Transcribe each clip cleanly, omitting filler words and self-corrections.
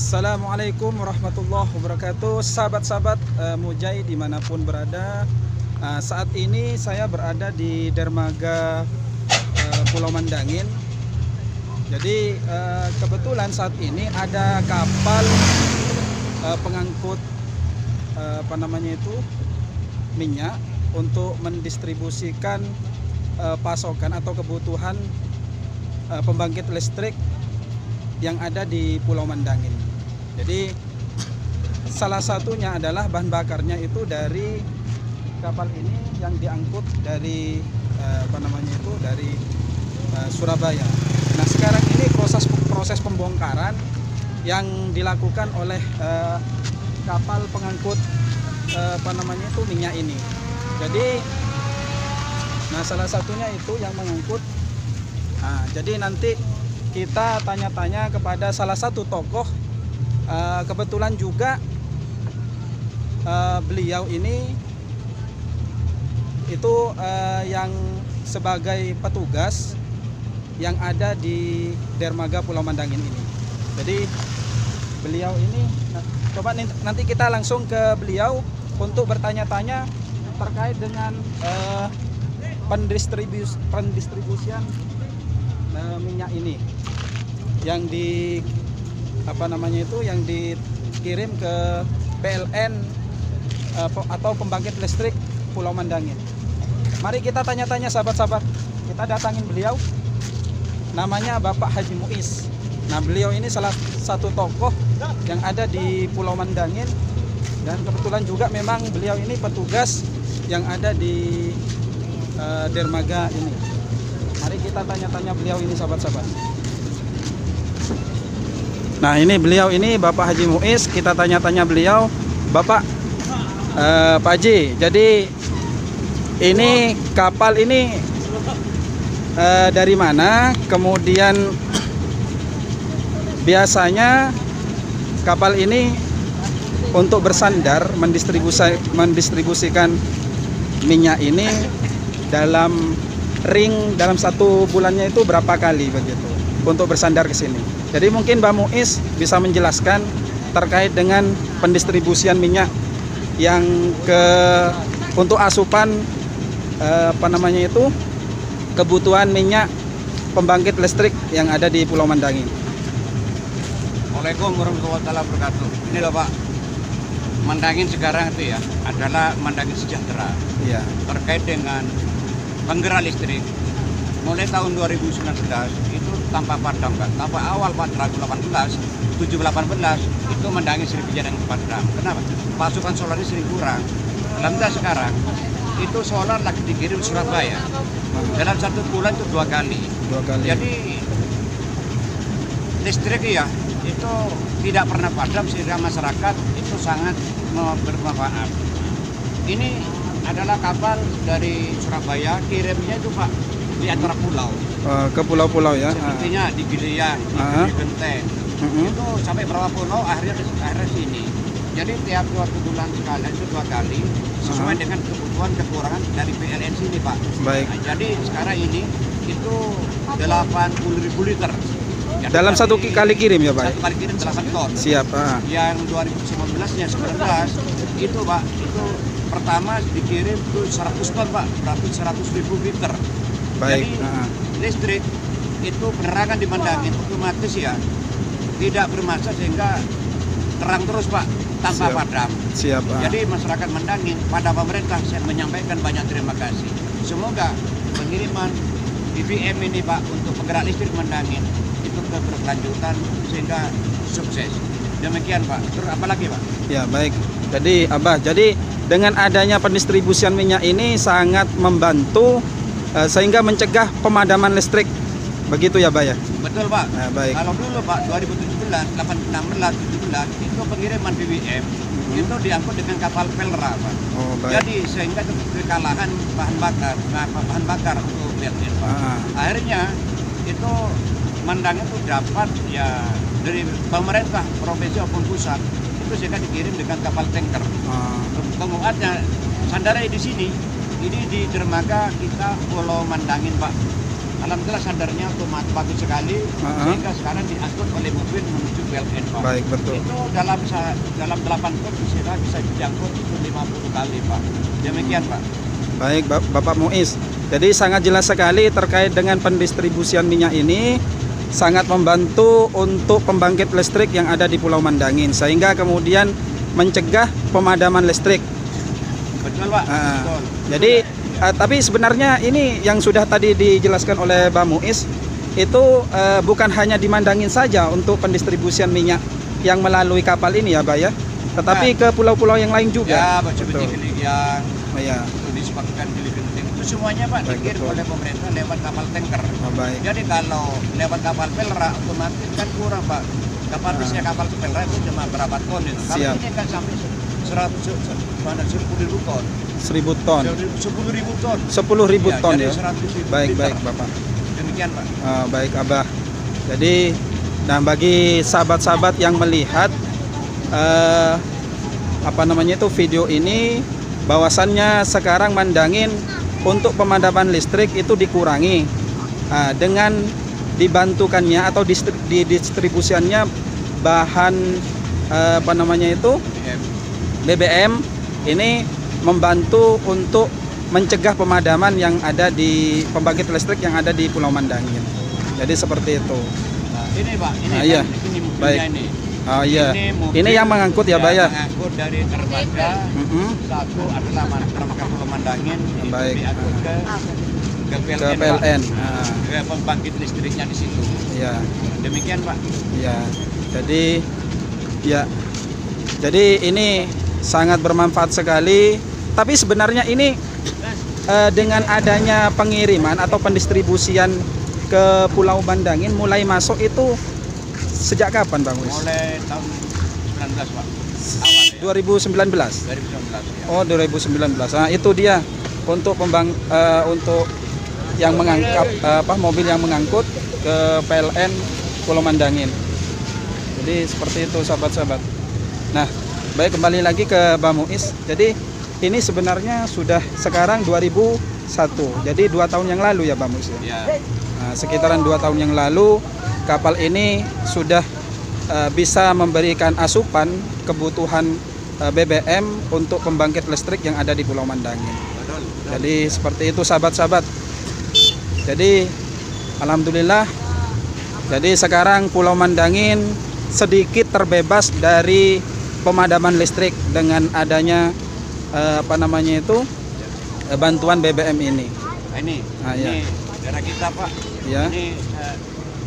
Assalamualaikum warahmatullahi wabarakatuh. Sahabat-sahabat Mujai dimanapun berada, saat ini saya berada di dermaga Pulau Mandangin. Jadi kebetulan saat ini ada kapal pengangkut minyak untuk mendistribusikan pasokan atau kebutuhan pembangkit listrik yang ada di Pulau Mandangin. Jadi salah satunya adalah bahan bakarnya itu dari kapal ini yang diangkut dari dari Surabaya. Nah, sekarang ini proses pembongkaran yang dilakukan oleh kapal pengangkut minyak ini. Jadi salah satunya itu yang mengangkut. Jadi nanti kita tanya-tanya kepada salah satu tokoh. Kebetulan juga beliau ini itu yang sebagai petugas yang ada di dermaga Pulau Mandangin ini. Jadi beliau ini, coba nanti kita langsung ke beliau untuk bertanya-tanya terkait dengan pendistribusian minyak ini yang yang dikirim ke PLN atau pembangkit listrik Pulau Mandangin. Mari kita tanya-tanya sahabat-sahabat. Kita datangin beliau. Namanya Bapak Haji Muiz. Nah, beliau ini salah satu tokoh yang ada di Pulau Mandangin, dan kebetulan juga memang beliau ini petugas yang ada di dermaga ini. Mari kita tanya-tanya beliau ini sahabat-sahabat. Nah, ini beliau ini Bapak Haji Muiz. Kita tanya-tanya beliau. Bapak Pak Haji, jadi ini kapal ini dari mana? Kemudian biasanya kapal ini untuk bersandar mendistribusikan minyak ini dalam satu bulannya itu berapa kali begitu untuk bersandar ke sini. Jadi mungkin Mbak Muiz bisa menjelaskan terkait dengan pendistribusian minyak yang untuk asupan kebutuhan minyak pembangkit listrik yang ada di Pulau Mandangin. Assalamualaikum warahmatullahi wabarakatuh. Ini loh Pak, Mandangin sekarang itu ya adalah Mandangin sejahtera. Iya. Terkait dengan penggerak listrik mulai tahun 2019 itu tanpa padam Pak. Tanpa awal 2018 itu Mandangin sering kejadian padam. Kenapa? Pasokan solarnya sering kurang. Alhamdulillah sekarang itu solar lagi dikirim Surabaya. Dalam satu bulan itu dua kali. Jadi listrik ya itu tidak pernah padam, sehingga masyarakat itu sangat bermanfaat. Ini adalah kapal dari Surabaya, kirimnya itu Pak di antara pulau. Ke pulau-pulau ya. Sepertinya di Gilian, di Genteng. Itu sampai berapa pulau akhirnya sini. Jadi tiap 2 bulan sekali itu 2 kali sesuai dengan kebutuhan kekurangan dari PLN sini Pak. Baik. Nah, jadi sekarang ini itu 80.000 liter. Dalam satu kali kirim ya Pak? Satu kali kirim 8 ton. Siap. Yang 2019-nya 19 itu Pak, itu pertama dikirim itu 100 ton Pak, berarti 100.000 liter. Baik. Jadi listrik itu penerangan di Mandangin otomatis ya tidak bermasalah, sehingga terang terus Pak tanpa padam. Siap. Jadi masyarakat Mandangin pada pemerintah saya menyampaikan banyak terima kasih. Semoga pengiriman BBM ini Pak untuk penggerak listrik Mandangin itu berkelanjutan sehingga sukses. Demikian Pak. Terus apa lagi Pak? Ya, baik. Jadi dengan adanya pendistribusian minyak ini sangat membantu sehingga mencegah pemadaman listrik. Begitu ya, Pak ya? Betul Pak. Nah, baik. Kalau dulu Pak 2017, 16, 17 itu pengiriman BBM itu diangkut dengan kapal Pelra Pak. Oh, baik. Jadi sehingga kekalahan bahan bakar untuk BNN Pak. Akhirnya itu Mandangin itu dapat ya dari pemerintah provinsi maupun pusat itu sehingga dikirim dengan kapal tanker. Penggunaannya sandarai di sini, ini di dermaga kita Pulau Mandangin Pak. alhamdulillah sadarnya otomatis bagus sekali, sehingga sekarang diangkut oleh mobil menuju PLN, Pak. Baik, betul. Itu dalam 8 ton bisa diangkut itu 50 kali, Pak. Demikian, Pak. Baik, Bapak Muiz. Jadi sangat jelas sekali terkait dengan pendistribusian minyak ini, sangat membantu untuk pembangkit listrik yang ada di Pulau Mandangin, sehingga kemudian mencegah pemadaman listrik. Betul, Pak. Betul. Jadi tapi sebenarnya ini yang sudah tadi dijelaskan oleh Pak Muiz itu bukan hanya di Mandangin saja untuk pendistribusian minyak yang melalui kapal ini ya, Pak ya, tetapi ke pulau-pulau yang lain juga. Ya, Betul. Yang ya. Itu disebabkan di Genting itu semuanya, Pak, dikirim oleh pemerintah lewat kapal tanker. Baik. Jadi kalau lewat kapal pelra otomatis kan kurang, Pak. Kapasitasnya kapal pelra itu cuma berapa ton itu. Kalau ini kan sampai 10.000 ton. 1.000 ton. 10.000 ton. 10.000 ton ya. 100.000 Baik, liter. baik, Bapak. Demikian, Pak. Baik, Abah. Jadi, nah bagi sahabat-sahabat yang melihat video ini, bahwasannya sekarang Mandangin untuk pemadaman listrik itu dikurangi dengan dibantukannya atau didistribusiannya bahan BBM ini membantu untuk mencegah pemadaman yang ada di pembangkit listrik yang ada di Pulau Mandangin. Jadi seperti itu. Nah, ini, Pak, ini iya. ini mobilnya. Baik. Ini. Iya. Mobil Ini yang mengangkut ya, Pak ya. Mengangkut dari dermaga. Satu adalah dermaga Pulau Mandangin. Baik. Diangkut ke PLN. PLN. Ke pembangkit listriknya di situ. Iya. Demikian, Pak. Iya. Jadi ini sangat bermanfaat sekali. Tapi sebenarnya ini dengan adanya pengiriman atau pendistribusian ke Pulau Mandangin mulai masuk itu sejak kapan, Bang Wis? Mulai tahun 19, Pak. Awal, 2019. 2019, ya. Oh, 2019. Nah, itu dia untuk untuk yang mengangkat mobil yang mengangkut ke PLN Pulau Mandangin. Jadi seperti itu, sahabat-sahabat. Nah, baik, kembali lagi ke Bang Muiz. Jadi ini sebenarnya sudah sekarang 2001. Jadi 2 tahun yang lalu ya, Bang Muiz ya. Ya. Nah, sekitaran 2 tahun yang lalu kapal ini sudah bisa memberikan asupan kebutuhan BBM untuk pembangkit listrik yang ada di Pulau Mandangin. Betul. Jadi seperti itu, sahabat-sahabat. Jadi alhamdulillah. Jadi sekarang Pulau Mandangin sedikit terbebas dari pemadaman listrik dengan adanya bantuan BBM ini. Ini daerah kita, Pak. Ya. Ini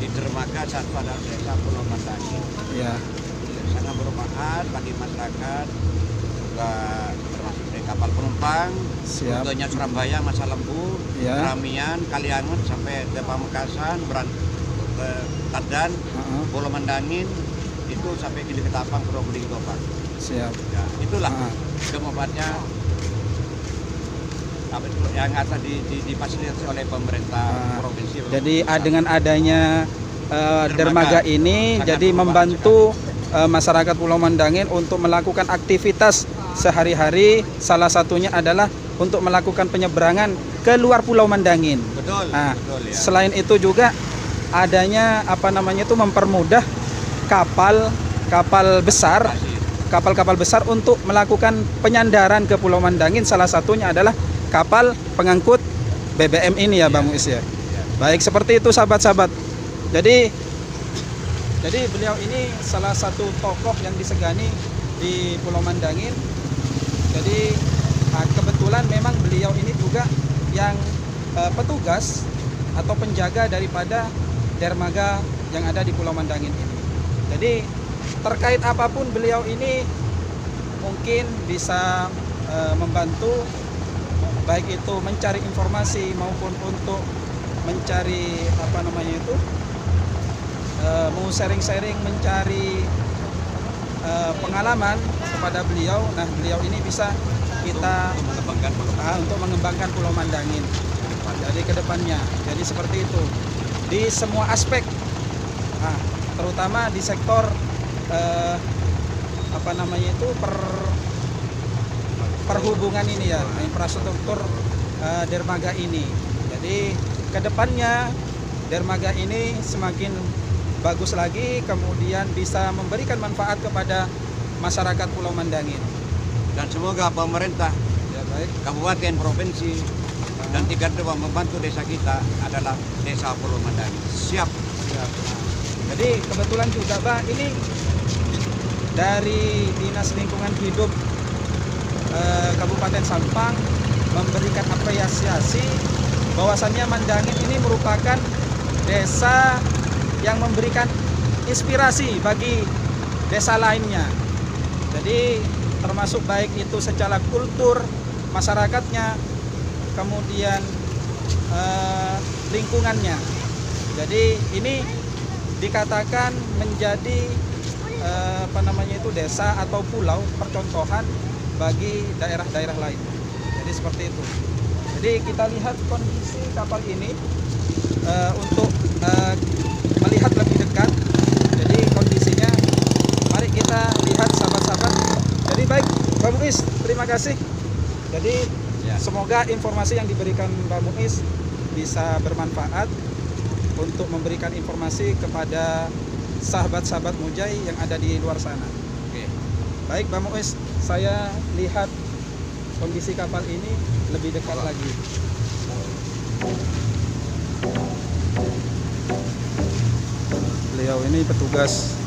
di dermaga satu ada desa Pulau Mandangin. Ya. Sangat bermanfaat bagi masyarakat, juga termasuk dari kapal penumpang. Siap. Contohnya Surabaya, Masa Lembu, Ya. Ramian, Kaliangun sampai ke Pamekasan, ke Tadan, Pulau Mandangin itu sampai ke Ketapang, Purwokerto, Pak. Siap. Ya, itulah kemanfaatnya yang ada difasilitasi oleh pemerintah provinsi. Jadi dengan adanya dermaga ini jadi membantu masyarakat Pulau Mandangin untuk melakukan aktivitas sehari-hari. Salah satunya adalah untuk melakukan penyeberangan ke luar Pulau Mandangin. Betul. Nah, betul ya. Selain itu juga adanya mempermudah kapal besar untuk melakukan penyandaran ke Pulau Mandangin. Salah satunya adalah kapal pengangkut BBM ini ya, Bang Muiz ya. Baik, seperti itu, sahabat-sahabat. Jadi beliau ini salah satu tokoh yang disegani di Pulau Mandangin. Jadi kebetulan memang beliau ini juga yang petugas atau penjaga daripada dermaga yang ada di Pulau Mandangin ini. Jadi terkait apapun beliau ini mungkin bisa membantu, baik itu mencari informasi maupun untuk mencari mau sharing-sharing, mencari pengalaman kepada beliau. Nah, beliau ini bisa kita untuk mengembangkan Pulau Mandangin jadi ke depannya. Jadi seperti itu di semua aspek, terutama di sektor perhubungan ini ya, infrastruktur dermaga ini. Jadi kedepannya dermaga ini semakin bagus lagi, kemudian bisa memberikan manfaat kepada masyarakat Pulau Mandangin. Dan semoga pemerintah, Ya baik. kabupaten, provinsi, dan tingkat dua membantu desa kita adalah desa Pulau Mandangin. Siap. Siap. Jadi kebetulan juga Pak, ini dari Dinas Lingkungan Hidup Kabupaten Sampang memberikan apresiasi bahwasannya Mandangin ini merupakan desa yang memberikan inspirasi bagi desa lainnya. Jadi termasuk baik itu secara kultur masyarakatnya, kemudian lingkungannya. Jadi ini dikatakan menjadi desa atau pulau percontohan bagi daerah-daerah lain. Jadi seperti itu. Jadi kita lihat kondisi kapal ini untuk melihat lebih dekat. Jadi kondisinya, mari kita lihat sahabat-sahabat. Jadi baik, Mbak Muiz, terima kasih. Jadi Ya. semoga informasi yang diberikan Mbak Muiz bisa bermanfaat untuk memberikan informasi kepada sahabat-sahabat Mujai yang ada di luar sana. Oke. Baik Mbak Muiz, saya lihat kondisi kapal ini lebih dekat lagi. Beliau ini petugas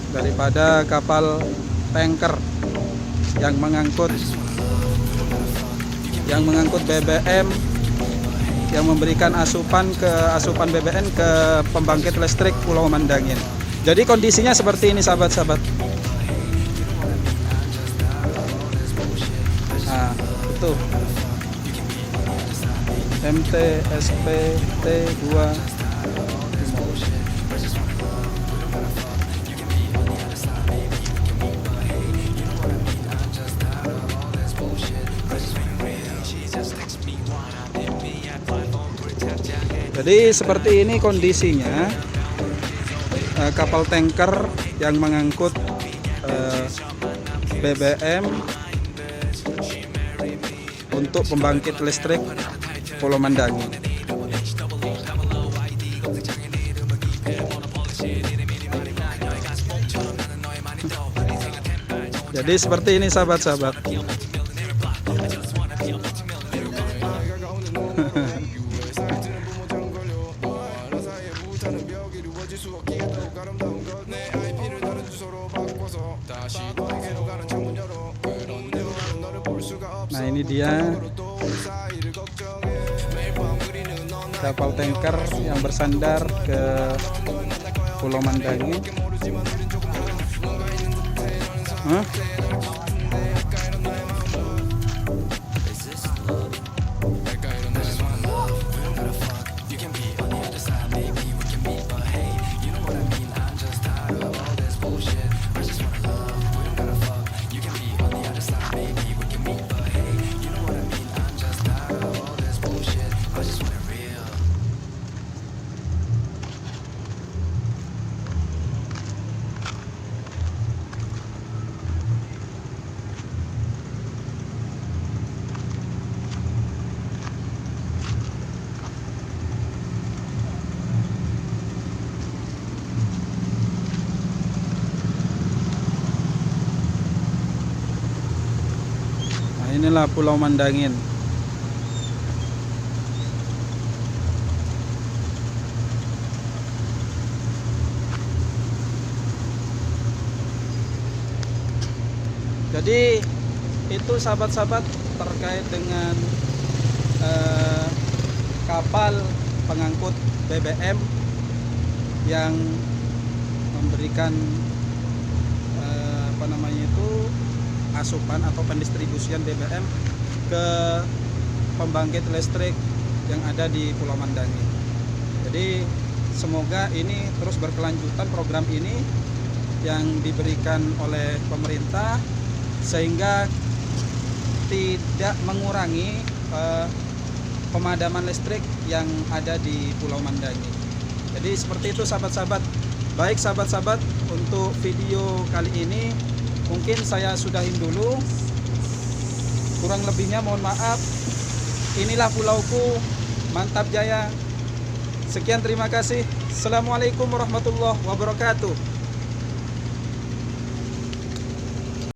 daripada kapal tanker yang mengangkut BBM, yang memberikan asupan BBM ke pembangkit listrik Pulau Mandangin. Jadi kondisinya seperti ini sahabat-sahabat. Nah, itu MTSPT2. Jadi seperti ini kondisinya, kapal tanker yang mengangkut BBM untuk pembangkit listrik Pulau Mandangin. Jadi seperti ini sahabat-sahabat. Nah ini dia kapal tanker yang bersandar ke Pulau Mandangin. Inilah Pulau Mandangin. Jadi itu sahabat-sahabat terkait dengan kapal pengangkut BBM yang memberikan asupan atau pendistribusian BBM ke pembangkit listrik yang ada di Pulau Mandangin. Jadi semoga ini terus berkelanjutan program ini yang diberikan oleh pemerintah sehingga tidak mengurangi pemadaman listrik yang ada di Pulau Mandangin. Jadi seperti itu sahabat-sahabat. Baik sahabat-sahabat, untuk video kali ini mungkin saya sudahin dulu. Kurang lebihnya mohon maaf. Inilah pulauku, mantap jaya. Sekian, terima kasih. Assalamualaikum warahmatullahi wabarakatuh.